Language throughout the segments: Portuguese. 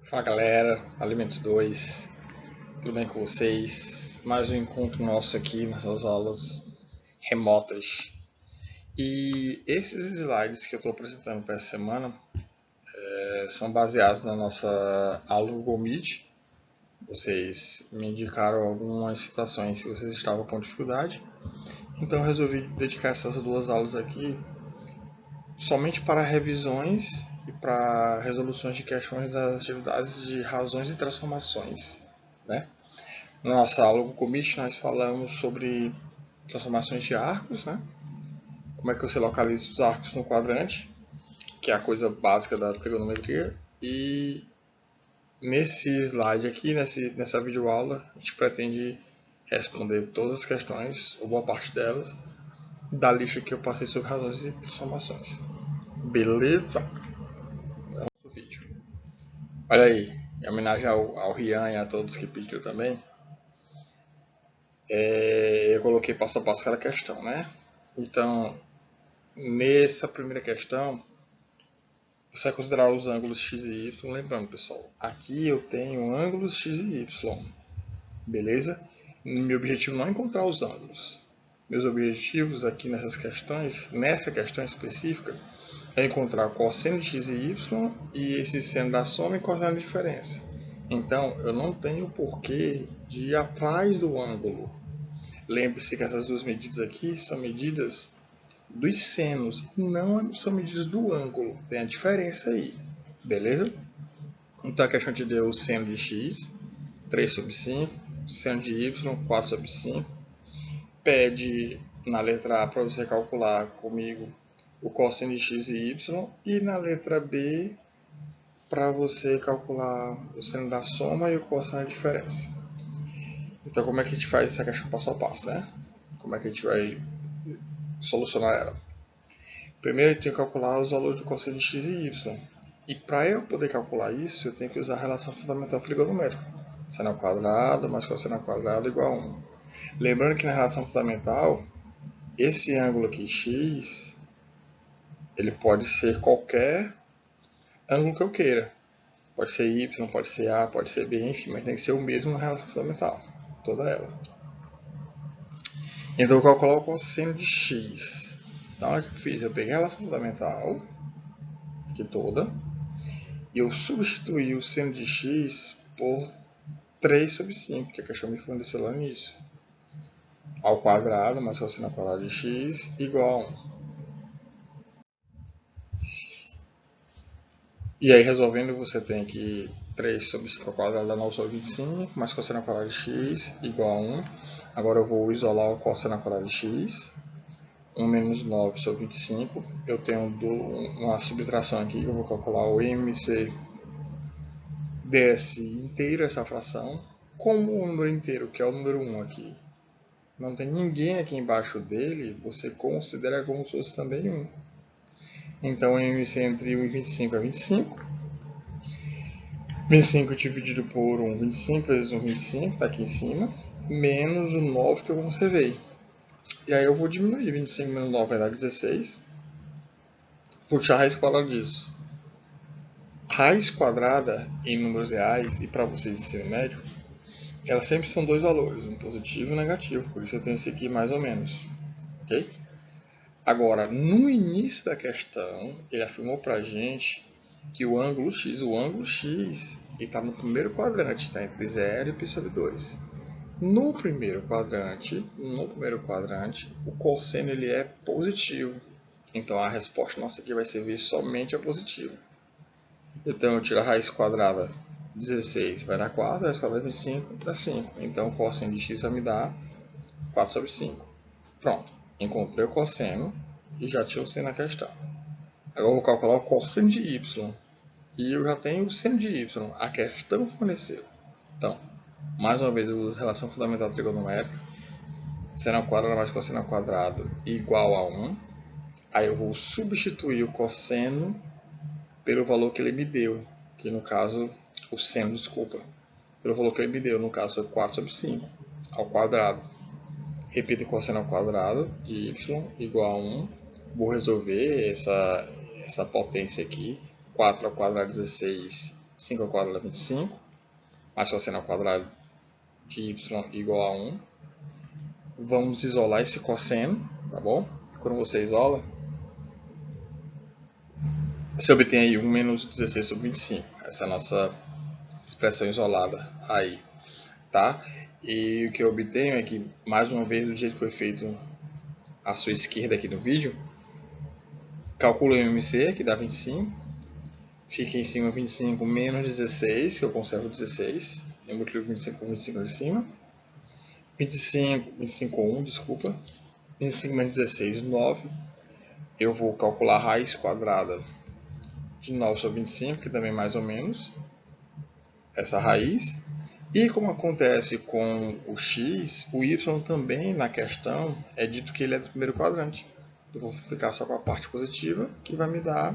Fala galera, Alimentos 2, tudo bem com vocês? Mais um encontro nosso aqui nessas aulas remotas. E esses slides que eu estou apresentando para essa semana são baseados na nossa aula do Google Meet. Vocês me indicaram algumas situações que vocês estavam com dificuldade, então eu resolvi dedicar essas duas aulas aqui somente para revisões e para resoluções de questões das atividades de razões e transformações, né? Na nossa aula do Commit nós falamos sobre transformações de arcos, né? Como é que você localiza os arcos no quadrante, que é a coisa básica da trigonometria. E nesse slide aqui, nessa videoaula, a gente pretende responder todas as questões, ou boa parte delas, da lista que eu passei sobre razões e transformações. Beleza? Então, o vídeo. Olha aí, em homenagem ao Rian e a todos que pediram também, eu coloquei passo a passo cada questão, né? Então, nessa primeira questão, você vai considerar os ângulos x e y. Lembrando, pessoal, aqui eu tenho ângulos x e y, beleza? Meu objetivo não é encontrar os ângulos. Meus objetivos aqui nessa questão específica, é encontrar o cosseno de x e y e esse seno da soma e cosseno da diferença. Então, eu não tenho porquê de ir atrás do ângulo. Lembre-se que essas duas medidas aqui são medidas dos senos, não são medidas do ângulo. Tem a diferença aí, beleza? Então a questão te deu o seno de x, 3 sobre 5, seno de y, 4 sobre 5. Pede na letra A para você calcular comigo o cosseno de x e y, e na letra B para você calcular o seno da soma e o cosseno da diferença. Então como é que a gente faz essa questão passo a passo, né? Como é que a gente vai solucionar ela? Primeiro eu tenho que calcular os valores do cosseno de x e y. E para eu poder calcular isso, eu tenho que usar a relação fundamental trigonométrica. Seno ao quadrado mais cosseno ao quadrado igual a 1. Lembrando que na relação fundamental, esse ângulo aqui, x, ele pode ser qualquer ângulo que eu queira. Pode ser y, pode ser a, pode ser b, enfim, mas tem que ser o mesmo na relação fundamental. Toda ela. Então eu vou calcular o cosseno de x. Então o que eu fiz? Eu peguei a relação fundamental, aqui toda, e eu substituí o seno de x por 3 sobre 5, que a questão me forneceu lá no início. Ao quadrado mais cosseno ao quadrado de x igual a 1. E aí resolvendo você tem que 3 sobre 5 ao quadrado dá 9 sobre 25, mais cosseno ao quadrado de x igual a 1. Agora eu vou isolar o cosseno ao quadrado de x. 1 menos 9 sobre 25. Eu tenho uma subtração aqui, eu vou calcular o MC ds inteiro, essa fração. Como o número inteiro, que é o número 1 aqui, não tem ninguém aqui embaixo dele, você considera como se fosse também 1. Então, o MC entre 1 e 25 é 25. 25 dividido por 1, 25 vezes 1, 25, está aqui em cima, menos o 9 que eu conservei. E aí eu vou diminuir, 25 menos 9 vai dar 16. Vou tirar a raiz quadrada disso. Raiz quadrada em números reais, e para vocês de ensino médio, elas sempre são dois valores, um positivo e um negativo, por isso eu tenho esse aqui mais ou menos. Ok? Agora, no início da questão, ele afirmou para a gente que o ângulo x está no primeiro quadrante, está entre 0 e π sobre 2. No primeiro quadrante, o cosseno ele é positivo. Então a resposta nossa aqui vai servir somente a positiva. Então eu tiro a raiz quadrada 16, vai dar 4, a raiz quadrada de 25 dá 5. Então o cosseno de x vai me dar 4 sobre 5. Pronto, encontrei o cosseno e já tinha o seno na questão. Agora eu vou calcular o cosseno de y. E eu já tenho o seno de y. A questão forneceu. Então, mais uma vez eu uso a relação fundamental trigonométrica. Seno ao quadrado mais cosseno ao quadrado igual a 1. Aí eu vou substituir o cosseno pelo valor que ele me deu. Que no caso, o seno, desculpa. Pelo valor que ele me deu. No caso, foi 4 sobre 5 ao quadrado. Repito o cosseno ao quadrado de y igual a 1. Vou resolver essa potência aqui. 4 ao quadrado 16 5 ao quadrado é 25, mais cosseno ao quadrado de y igual a 1. Vamos isolar esse cosseno, tá bom? Quando você isola, você obtém aí 1 menos 16 sobre 25. Essa é a nossa expressão isolada aí, tá? E o que eu obtenho é que, mais uma vez, do jeito que foi feito à sua esquerda aqui no vídeo, calculo o MMC, que dá 25, fica em cima 25 menos 16, que eu conservo 16, eu multiplico 25 por 25 ali em cima, 25 1, desculpa, 25 menos 16, 9, eu vou calcular a raiz quadrada de 9 sobre 25, que também é mais ou menos essa raiz. E como acontece com o x, o y também na questão é dito que ele é do primeiro quadrante. Eu vou ficar só com a parte positiva, que vai me dar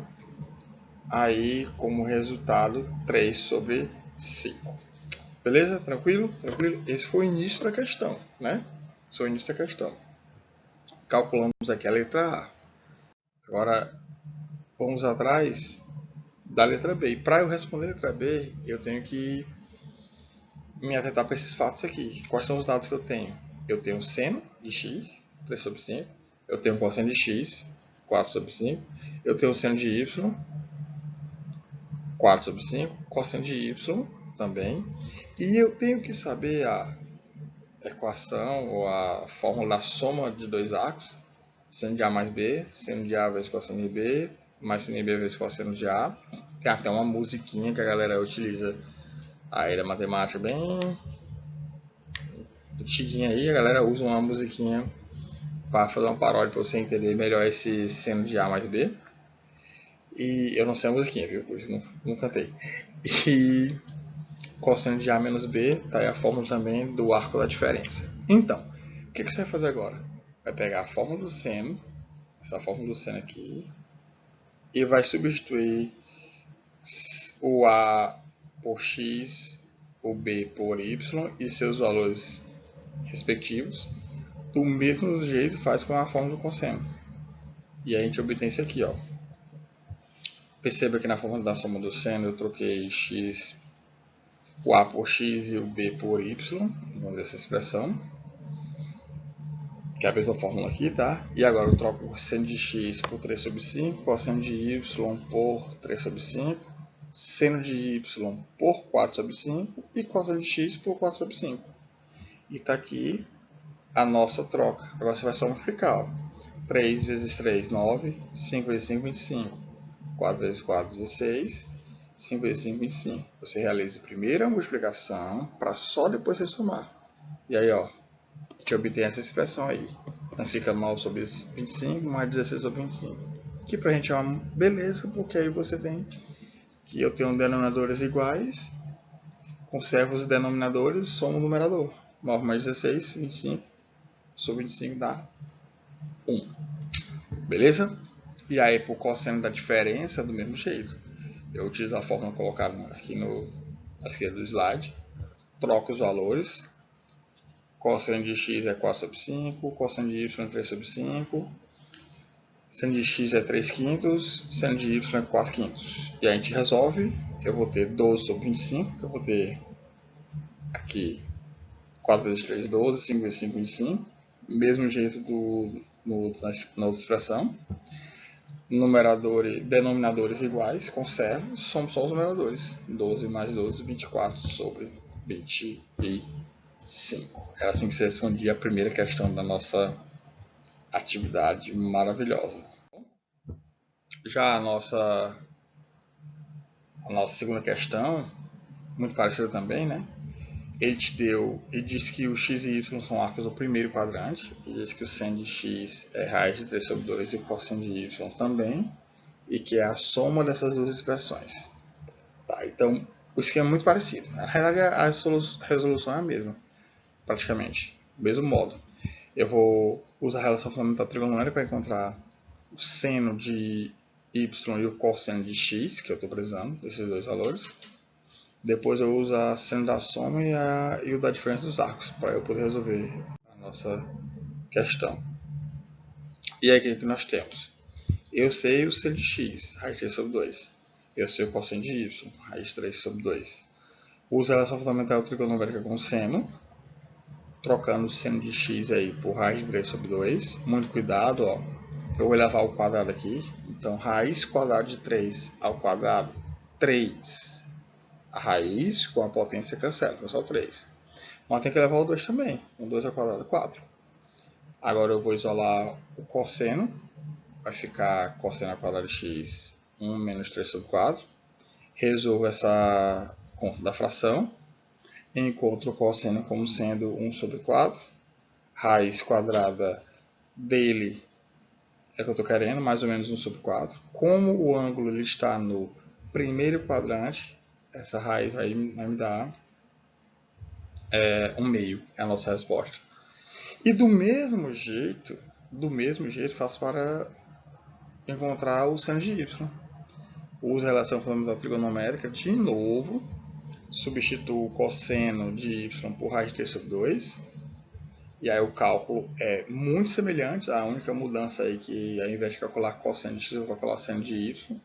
aí como resultado 3 sobre 5. Beleza? Tranquilo? Tranquilo? Esse foi o início da questão, né? Esse foi o início da questão. Calculamos aqui a letra A. Agora, vamos atrás da letra B. E para eu responder a letra B, eu tenho que me atentar para esses fatos aqui. Quais são os dados que eu tenho? Eu tenho seno de x, 3 sobre 5. Eu tenho cosseno de x, 4 sobre 5. Eu tenho seno de y, 4 sobre 5. Cosseno de y também. E eu tenho que saber a equação ou a fórmula da soma de dois arcos. Seno de A mais B, seno de A vezes cosseno de B, mais seno de B vezes cosseno de A. Tem até uma musiquinha que a galera utiliza aí da matemática bem antiguinha aí. A galera usa uma musiquinha para fazer uma paródia para você entender melhor esse seno de A mais B. E eu não sei a musiquinha, viu? Por isso não cantei. E cosseno de A menos B, tá aí a fórmula também do arco da diferença. Então, o que você vai fazer agora? Vai pegar a fórmula do seno, essa fórmula do seno aqui, e vai substituir o A por x, o B por y e seus valores respectivos. Do mesmo jeito faz com a fórmula do cosseno. E aí a gente obtém isso aqui, ó. Perceba que na fórmula da soma do seno eu troquei x, o A por x e o B por y, vamos ver essa expressão, que é a mesma fórmula aqui, tá? E agora eu troco o cosseno de x por 3 sobre 5, cosseno de y por 3 sobre 5, seno de y por 4 sobre 5 e cosseno de x por 4 sobre 5. E tá aqui a nossa troca. Agora você vai só multiplicar, ó. 3 vezes 3, 9, 5 vezes 5, 25, 4 vezes 4, 16, 5 vezes 5, 25. Você realiza primeiro a multiplicação para só depois você somar. E aí, ó, a gente obtém essa expressão aí. Então fica 9 sobre 25 mais 16 sobre 25. Que pra gente é uma beleza, porque aí você tem que eu tenho denominadores iguais, conservo os denominadores, somo o numerador. 9 mais 16, 25 sobre 25 dá 1. Beleza? E aí, por cosseno da diferença, do mesmo jeito. Eu utilizo a fórmula colocada aqui à esquerda do slide. Troco os valores. Cosseno de x é 4 sobre 5. Cosseno de y é 3 sobre 5. Seno de x é 3 quintos. Seno de y é 4 quintos. E a gente resolve. Eu vou ter 12 sobre 25. Que eu vou ter aqui 4 vezes 3, 12. 5 vezes 5, 25. Mesmo jeito na outra expressão. Denominadores iguais, conservo, somos só os numeradores. 12 mais 12, 24 sobre 25. É assim que se respondia a primeira questão da nossa atividade maravilhosa. Já a nossa segunda questão, muito parecida também, né? Ele disse que o x e y são arcos do primeiro quadrante, e diz que o seno de x é raiz de 3 sobre 2 e o cosseno de y também, e que é a soma dessas duas expressões. Tá, então, o esquema é muito parecido. Na realidade, a resolução é a mesma, praticamente, do mesmo modo. Eu vou usar a relação fundamental trigonômica para encontrar o seno de y e o cosseno de x, que eu estou precisando, desses dois valores. Depois eu uso a seno da soma e o da diferença dos arcos, para eu poder resolver a nossa questão. E aí o que nós temos? Eu sei o seno de x, raiz de 3 sobre 2. eu sei o cosseno de y, raiz de 3 sobre 2. Uso a relação fundamental trigonométrica com seno, trocando o seno de x aí por raiz de 3 sobre 2. Muito cuidado, ó. Eu vou levar ao quadrado aqui. Então, raiz quadrada de 3 ao quadrado, 3. A raiz com a potência cancela, então só 3. Mas tem que levar o 2 também. 2 ao quadrado, 4. Agora eu vou isolar o cosseno. Vai ficar cosseno ao quadrado de x, 1 menos 3 sobre 4. Resolvo essa conta da fração. Encontro o cosseno como sendo 1 sobre 4. Raiz quadrada dele é o que eu estou querendo, mais ou menos 1 sobre 4. Como o ângulo ele está no primeiro quadrante, essa raiz vai me dar 1 meio, é a nossa resposta. E do mesmo jeito, faço para encontrar o seno de y. Uso a relação fundamental trigonométrica de novo. Substituo o cosseno de y por raiz de 3 sobre 2. E aí o cálculo é muito semelhante. A única mudança aí que ao invés de calcular cosseno de x, eu vou calcular seno de y.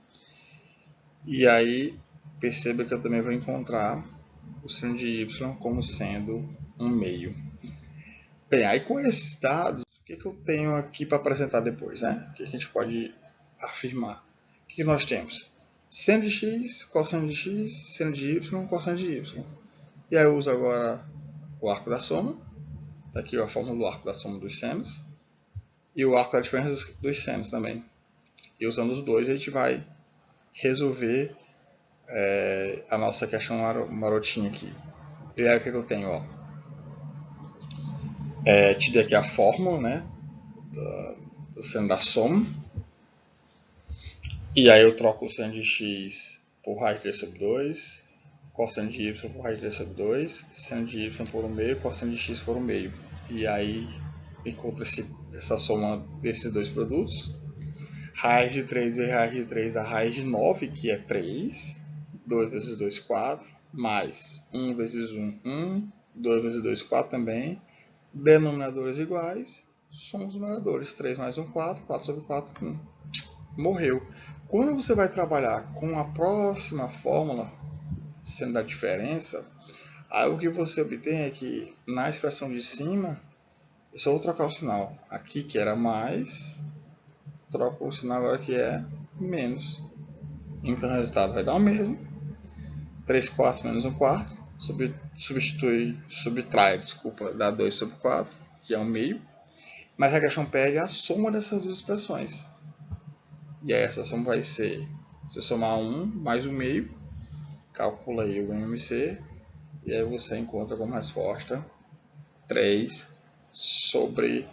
E aí perceba que eu também vou encontrar o seno de y como sendo 1 meio. Bem, aí com esses dados, o que eu tenho aqui para apresentar depois, né? O que a gente pode afirmar? O que nós temos? Seno de x, cosseno de x, seno de y, cosseno de y. E aí eu uso agora o arco da soma. Está aqui a fórmula do arco da soma dos senos. E o arco da diferença dos senos também. E usando os dois, a gente vai resolver a nossa questão marotinha aqui. E aí o que eu tenho? Ó? Tive aqui a fórmula, né? Do seno da soma. E aí eu troco o seno de x por raiz de 3 sobre 2, cosseno de y por raiz de 3 sobre 2, seno de y por 1 meio, cosseno de x por 1 meio. E aí encontro essa soma desses dois produtos. Raiz de 3 vezes raiz de 3, a raiz de 9, que é 3. 2 vezes 2, 4. Mais 1 vezes 1, 1. 2 vezes 2, 4 também. Denominadores iguais. Somos numeradores. 3 mais 1, 4. 4 sobre 4, 1. Morreu. Quando você vai trabalhar com a próxima fórmula, sendo a diferença, aí o que você obtém é que na expressão de cima, eu só vou trocar o sinal. Aqui que era mais, troco o sinal agora que é menos. Então o resultado vai dar o mesmo. 3 quartos menos 1 quarto. Subtrai, dá 2 sobre 4, que é 1 meio. Mas a questão pede a soma dessas duas expressões. E aí essa soma vai ser, você somar 1 mais 1 meio, calcula aí o MMC, e aí você encontra como resposta 3 sobre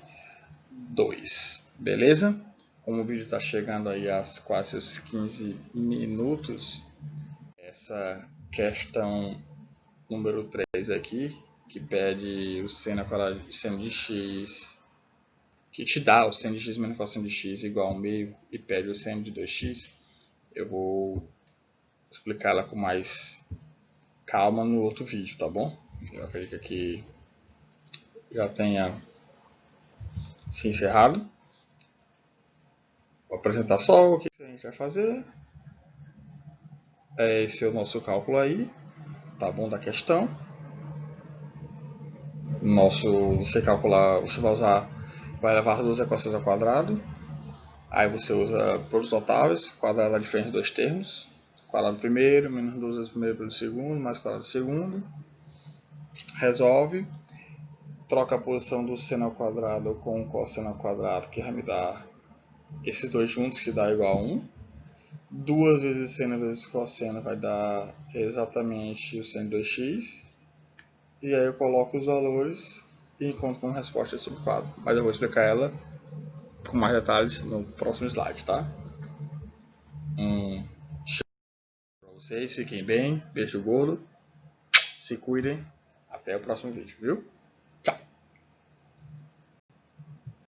2. Beleza? Como o vídeo está chegando aí às quase os 15 minutos, essa questão número 3 aqui, que pede o seno de x, que te dá o seno de x menos cosseno de x igual a 1 meio e pede o seno de 2x, eu vou explicar ela com mais calma no outro vídeo, tá bom? Eu acredito que já tenha se encerrado. Vou apresentar só o que a gente vai fazer. Esse é o nosso cálculo aí, tá bom, da questão. Você calcular, você vai levar duas equações ao quadrado. Aí você usa produtos notáveis, quadrado da diferença de dois termos. Quadrado do primeiro, menos 2 vezes o primeiro pelo segundo, mais quadrado do segundo. Resolve. Troca a posição do seno ao quadrado com o cosseno ao quadrado, que vai me dar esses dois juntos, que dá igual a 1. 2 vezes seno vezes cosseno vai dar exatamente o seno de 2x. E aí eu coloco os valores e encontro uma resposta sobre 4. Mas eu vou explicar ela com mais detalhes no próximo slide, tá? Show pra vocês, fiquem bem, beijo gordo, se cuidem, até o próximo vídeo, viu?